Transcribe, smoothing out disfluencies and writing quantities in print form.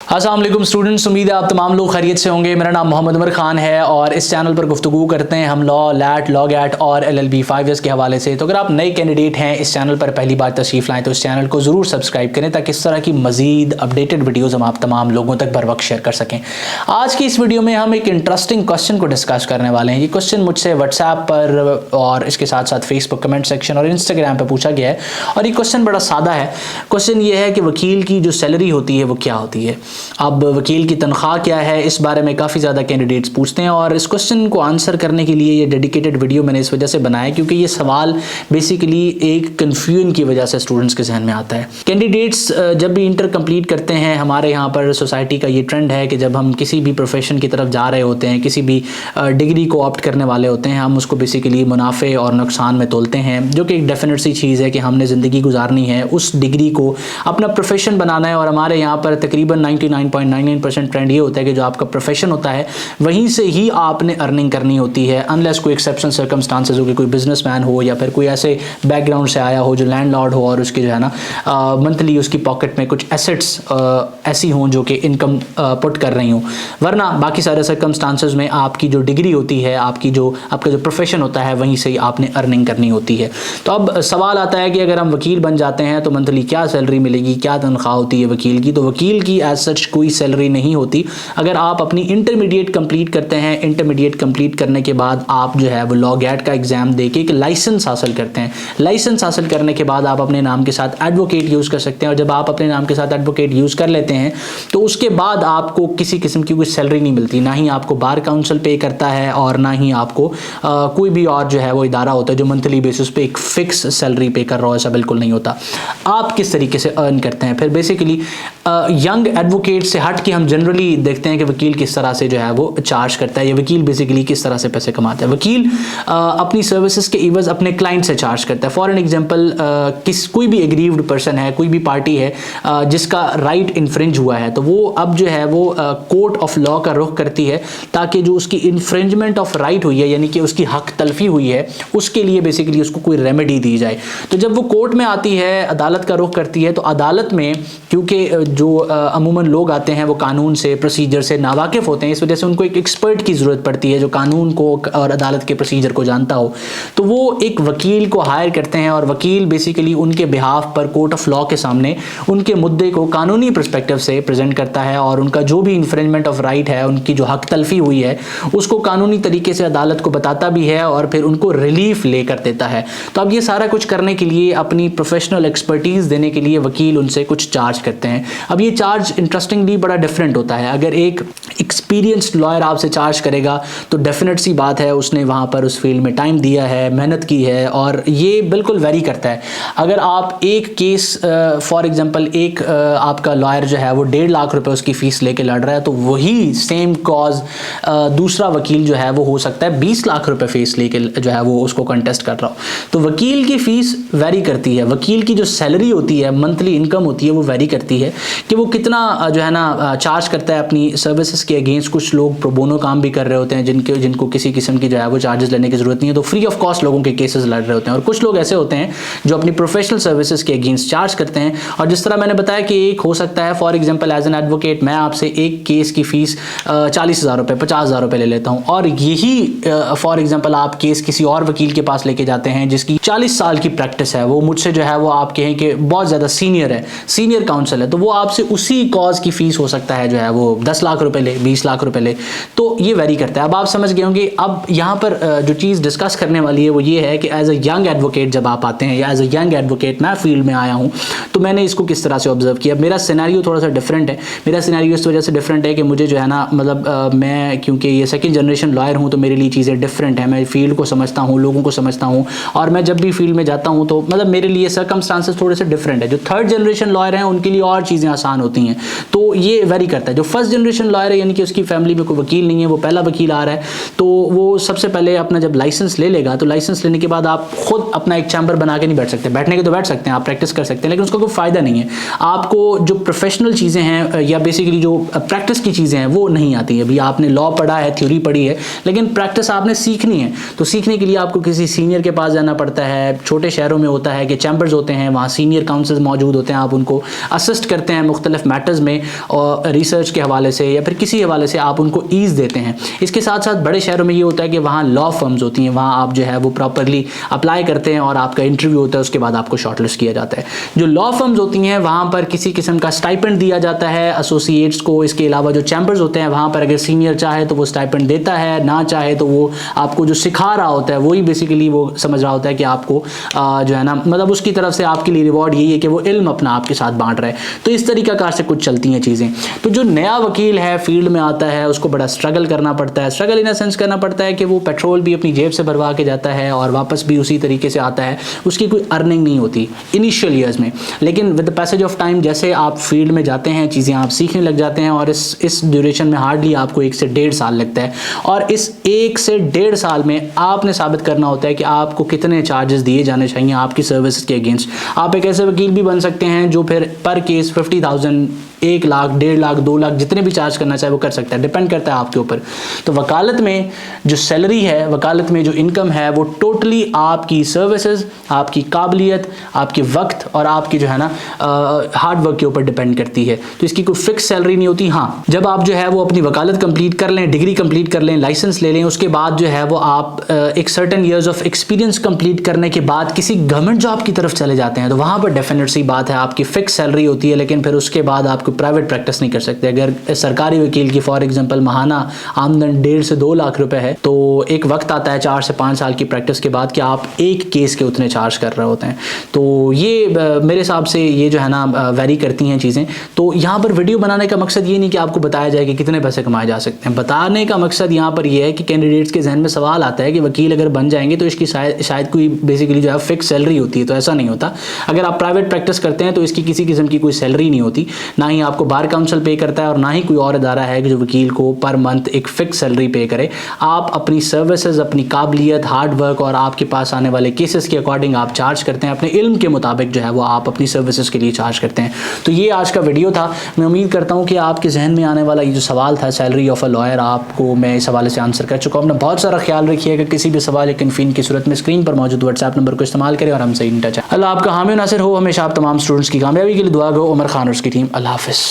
अस्सलाम वालेकुम स्टूडेंट्स, उम्मीद है आप तमाम लोग खैरियत से होंगे। मेरा नाम मोहम्मद उमर खान है और इस चैनल पर गुफ्तगू करते हैं हम लॉ, लैट, लॉ गैट और LLB 5 ईयर्स के हवाले से। तो अगर आप नए कैंडिडेट हैं, इस चैनल पर पहली बार तशरीफ़ लाएँ तो इस चैनल को ज़रूर सब्सक्राइब करें ताकि इस तरह की मज़ीद अपडेटेड वीडियोज़ हम आप तमाम लोगों तक बर वक्त शेयर कर सकें। आज की इस वीडियो में हम एक इंटरेस्टिंग क्वेश्चन को डिस्कस करने वाले हैं। ये क्वेश्चन मुझसे व्हाट्सएप पर और इसके साथ साथ फेसबुक कमेंट सेक्शन और इंस्टाग्राम पर पूछा गया है और ये क्वेश्चन बड़ा सादा है। क्वेश्चन ये है कि वकील की जो सैलरी होती है वो क्या होती है। अब वकील की तनख्वाह क्या है, इस बारे में काफ़ी ज़्यादा कैंडिडेट्स पूछते हैं और इस क्वेश्चन को आंसर करने के लिए ये डेडिकेटेड वीडियो मैंने इस वजह से बनाया क्योंकि ये सवाल बेसिकली एक कन्फ्यूजन की वजह से स्टूडेंट्स के जहन में आता है। कैंडिडेट्स जब भी इंटर कंप्लीट करते हैं, हमारे यहाँ पर सोसाइटी का ये ट्रेंड है कि जब हम किसी भी प्रोफेशन की तरफ जा रहे होते हैं, किसी भी डिग्री को ऑप्ट करने वाले होते हैं, हम उसको बेसिकली मुनाफे और नुकसान में तोलते हैं, जो कि एक डेफिनेट सी चीज़ है कि हमने ज़िंदगी गुजारनी है, उस डिग्री को अपना प्रोफेशन बनाना है। और हमारे यहाँ पर तकरीबन 99.99% ट्रेंड ये होता है कि जो आपका प्रोफेशन होता है वहीं से ही आपने अर्निंग करनी होती है, अनलेस कोई एक्सेप्शनल सर्कमस्टांसेस हो कि कोई बिजनेसमैन हो या फिर कोई ऐसे बैकग्राउंड से आया हो जो लैंडलॉर्ड हो और उसकी जो है ना मंथली उसकी पॉकेट में कुछ एसेट्स ऐसी हों जो कि इनकम पुट कर रही हों। वरना बाकी सारे सर्कमस्टांसेस में आपकी जो डिग्री होती है, आपका जो प्रोफेशन होता है वहीं से ही आपने अर्निंग करनी होती है। तो अब सवाल आता है कि अगर हम वकील बन जाते हैं तो मंथली क्या सैलरी मिलेगी, क्या तनख्वाह होती है वकील की। तो वकील की एज सच कोई सैलरी नहीं होती। अगर आप अपनी इंटरमीडिएट कंप्लीट करते हैं, इंटरमीडिएट कंप्लीट करने के बाद आप जो है वो लॉ गैट का एग्जाम देके एक लाइसेंस हासिल करते हैं। लाइसेंस हासिल करने के बाद आप अपने नाम के साथ एडवोकेट यूज़ कर सकते हैं और जब आप अपने नाम के साथ एडवोकेट यूज़ कर लेते हैं तो उसके बाद आपको किसी किस्म की कोई सैलरी नहीं मिलती, ना ही आपको बार काउंसिल पे करता है और ना ही आपको कोई भी और जो है वो इदारा होता है जो मंथली बेसिस पे एक फिक्स सैलरी पे कर रहा हो। ऐसा बिल्कुल नहीं होता। आप किस तरीके से अर्न करते हैं, फिर बेसिकली यंग एडवोकेट से हट के हम जनरली देखते हैं कि वकील किस तरह से जो है वो चार्ज करता है या वकील बेसिकली किस तरह से पैसे कमाता है। वकील अपनी सर्विसेज के इवज अपने क्लाइंट से चार्ज करता है। फॉर एन एग्जांपल, कोई भी एग्रीव्ड पर्सन है, कोई भी पार्टी है जिसका राइट इन्फ्रिंज हुआ है, तो वो अब जो है वो कोर्ट ऑफ लॉ का रुख करती है ताकि जो उसकी इन्फ्रिंजमेंट ऑफ राइट हुई है, यानी कि उसकी हक तलफी हुई है, उसके लिए बेसिकली उसको कोई रेमेडी दी जाए। तो जब वो कोर्ट में आती है, अदालत का रुख करती है, तो अदालत में क्योंकि जो अमूमन लोग आते हैं वो कानून से, प्रोसीजर से नावाकिफ़ होते हैं, इस वजह से उनको एक एक्सपर्ट की ज़रूरत पड़ती है जो कानून को और अदालत के प्रोसीजर को जानता हो। तो वो एक वकील को हायर करते हैं और वकील बेसिकली उनके बिहाफ पर कोर्ट ऑफ लॉ के सामने उनके मुद्दे को कानूनी पर्सपेक्टिव से प्रेजेंट करता है और उनका जो भी इन्फ्रिंजमेंट ऑफ राइट है, उनकी जो हक तलफी हुई है, उसको कानूनी तरीके से अदालत को बताता भी है और फिर उनको रिलीफ लेकर देता है। तो अब ये सारा कुछ करने के लिए, अपनी प्रोफेशनल एक्सपर्टीज़ देने के लिए वकील उनसे कुछ चार्ज करते हैं। अब ये चार्ज इंटरेस्टिंगली बड़ा डिफरेंट होता है। अगर एक एक्सपीरियंस्ड लॉयर आपसे चार्ज करेगा तो डेफिनेट सी बात है उसने वहाँ पर उस फील्ड में टाइम दिया है, मेहनत की है और ये बिल्कुल वेरी करता है। अगर आप एक केस फॉर एग्जांपल एक आपका लॉयर जो है वो 1.5 लाख रुपए उसकी फ़ीस लेके लड़ रहा है, तो वही सेम कॉज दूसरा वकील जो है वो हो सकता है 20 लाख रुपए फीस लेके जो है वो उसको कंटेस्ट कर रहा हो। तो वकील की फ़ीस वेरी करती है। वकील की जो सैलरी होती है, मंथली इनकम होती है, वो वेरी करती है कि वो कितना जो है ना चार्ज करता है अपनी सर्विसेज के अगेंस्ट। कुछ लोग प्रो बोनो काम भी कर रहे होते हैं जिनको किसी किस्म की जो है वो चार्जेस लेने की ज़रूरत नहीं है, तो फ्री ऑफ कॉस्ट लोगों के केसेस लड़ रहे होते हैं। और कुछ लोग ऐसे होते हैं जो अपनी प्रोफेशनल सर्विसेज के अगेंस्ट चार्ज करते हैं। और जिस तरह मैंने बताया कि एक हो सकता है, for example as an advocate मैं आपसे एक केस की फ़ीस 40,000 रुपये, 50,000 रुपये ले लेता हूँ और यही फॉर एग्जांपल आप केस किसी और वकील के पास लेके जाते हैं जिसकी 40 साल की प्रैक्टिस है, वो मुझसे जो है वो आप कहें कि बहुत ज़्यादा सीनियर है, सीनियर काउंसिल है, तो वो आपसे उसी कॉज की फ़ीस हो सकता है जो है वो 10 लाख रुपए ले, 20 लाख रुपए ले। तो ये वेरी करता है। अब आप समझ गए होंगे। अब यहाँ पर जो चीज़ डिस्कस करने वाली है वो ये है कि एज अ यंग एडवोकेट जब आप आते हैं या एज अ यंग एडवोकेट मैं फील्ड में आया हूँ तो मैंने इसको किस तरह से ऑब्जर्व किया। मेरा सिनेरियो थोड़ा सा डिफरेंट है। मेरा सिनेरियो इस वजह से डिफरेंट है कि मुझे जो है ना मतलब मैं क्योंकि ये सेकंड जनरेशन लॉयर हूँ तो मेरे लिए चीज़ें डिफरेंट है। मैं फील्ड को समझता हूँ, लोगों को समझता हूँ और मैं जब भी फील्ड में जाता हूँ तो मतलब मेरे लिए सर्कमस्टांसेस थोड़े से डिफरेंट है। जो थर्ड जनरेशन लॉयर हैं उनके लिए और चीज़ें आसान होती हैं, तो ये वेरी करता है। जो फर्स्ट जनरेशन लॉयर है, यानी कि उसकी फैमिली में कोई वकील नहीं है, वो पहला वकील आ रहा है, तो वो सबसे पहले अपना जब लाइसेंस ले लेगा तो लाइसेंस लेने के बाद आप खुद अपना एक चैम्बर बना के नहीं बैठ सकते। बैठने के तो बैठ सकते हैं, आप प्रैक्टिस कर सकते हैं, लेकिन उसका कोई फ़ायदा नहीं है। आपको जो प्रोफेशनल चीज़ें हैं या बेसिकली जो प्रैक्टिस की चीज़ें हैं वो नहीं आती है। अभी आपने लॉ पढ़ा है, थ्योरी पढ़ी है, लेकिन प्रैक्टिस आपने सीखनी है। तो सीखने के लिए आपको किसी सीनियर के पास जाना पड़ता है। छोटे शहरों में होता है कि चैम्बर्स होते हैं, वहाँ सीनियर काउंसिल्स मौजूद होते हैं, आप उनको असिस्ट करते हैं मुख्तलिफ मैटर्स में में और रिसर्च के हवाले से या फिर किसी हवाले से आप उनको ईज़ देते हैं। इसके साथ साथ बड़े शहरों में ये होता है कि वहाँ लॉ फर्म्स होती हैं, वहाँ आप जो है वो प्रॉपरली अप्लाई करते हैं और आपका इंटरव्यू होता है, उसके बाद आपको शॉर्टलिस्ट किया जाता है। जो लॉ फर्म्स होती हैं वहाँ पर किसी किस्म का स्टाइपेंड दिया जाता है एसोसिएट्स को। इसके अलावा जो चैम्बर्स होते हैं वहाँ पर अगर सीनियर चाहे तो वो स्टाइपेंड देता है, ना चाहे तो वो आपको जो सिखा रहा होता है वही बेसिकली वो समझ रहा होता है कि आपको जो है ना मतलब उसकी तरफ से आपके लिए रिवॉर्ड यही है कि वो इल्म अपना आपके साथ बांट रहा है। तो इस तरीकाकार से कुछ चलती हैं चीज़ें। तो जो नया वकील है फील्ड में आता है उसको बड़ा स्ट्रगल करना पड़ता है। स्ट्रगल इन अ सेंस करना पड़ता है कि वो पेट्रोल भी अपनी जेब से भरवा के जाता है और वापस भी उसी तरीके से आता है। उसकी कोई अर्निंग नहीं होती इनिशियल ईयर्स में, लेकिन with the passage of time जैसे आप फील्ड में जाते हैं चीज़ें आप सीखने लग जाते हैं और इस ड्यूरेशन में हार्डली आपको 1 से 1.5 साल लगता है। और इस 1 से 1.5 साल में आपने साबित करना होता है कि आपको कितने चार्जेस दिए जाने चाहिए आपकी सर्विस के अगेंस्ट। आप एक ऐसे वकील भी बन सकते हैं जो फिर पर केस 50,000, 1 लाख, 1.5 लाख, 2 लाख जितने भी चार्ज करना चाहे वो कर सकता है, डिपेंड करता है आपके ऊपर। तो वकालत में जो सैलरी है, वकालत में जो इनकम है वो टोटली आपकी सर्विसेज, आपकी काबिलियत, आपके वक्त और आपकी जो है ना हार्ड वर्क के ऊपर डिपेंड करती है। तो इसकी कोई फिक्स सैलरी नहीं होती। हाँ, जब आप जो है वो अपनी वकालत कंप्लीट कर लें, डिग्री कंप्लीट कर लें, लाइसेंस ले लें, उसके बाद जो है वो आप एक certain years of experience complete करने के बाद किसी गवर्नमेंट जॉब की तरफ चले जाते हैं तो वहाँ पर डेफिनेट सी बात है आपकी फिक्स सैलरी होती है, लेकिन फिर उसके बाद आप प्राइवेट प्रैक्टिस नहीं कर सकते। अगर सरकारी वकील की फॉर एग्जांपल माहाना आमदन 1.5 से 2 लाख रुपए है तो एक वक्त आता है 4 से 5 साल की प्रैक्टिस के बाद कि आप एक केस के उतने चार्ज कर रहे होते हैं। तो ये मेरे हिसाब से ये जो है ना वेरी करती हैं चीज़ें। तो यहाँ पर वीडियो बनाने का मकसद ये नहीं कि आपको बताया जाए कि कितने पैसे कमाए जा सकते हैं। बताने का मकसद यहाँ पर यह है कि कैंडिडेट्स के जहन में सवाल आता है कि वकील अगर बन जाएंगे तो इसकी शायद कोई बेसिकली जो है फिक्स सैलरी होती है। तो ऐसा नहीं होता। अगर आप प्राइवेट प्रैक्टिस करते हैं तो इसकी किसी किस्म की कोई सैलरी नहीं होती, ना ही आपको बार काउंसिल पे करता है और ना ही कोई और इदारा है कि जो वकील को पर मंथ एक फिक्स सैलरी पे करे। आप अपनी सर्विसेज, अपनी काबिलियत, हार्ड वर्क और आपके पास आने वाले केसेस के अकॉर्डिंग आप चार्ज करते हैं। अपने इल्म के मुताबिक जो है वो आप अपनी सर्विसेज के लिए चार्ज करते हैं। तो ये आज का वीडियो था। मैं उम्मीद करता हूँ कि आपके जहन में आने वाला ये जो सवाल था सैलरी ऑफ अ लॉयर, आपको मैं इस हवाले से आंसर कर चुका हूँ। अपना बहुत सारा ख्याल रखिएगा। किसी भी सवाल या कन्फ्यूजन की सूरत में स्क्रीन पर मौजूद व्हाट्सएप नंबर को इस्तेमाल करें और हमसे इन टच है। अल्लाह आपका हामी नासिर हो। हमेशा आप तमाम स्टूडेंट्स की कामयाबी के लिए दुआ गो। उमर खान और उसकी टीम। अल्लाह हाफिज़।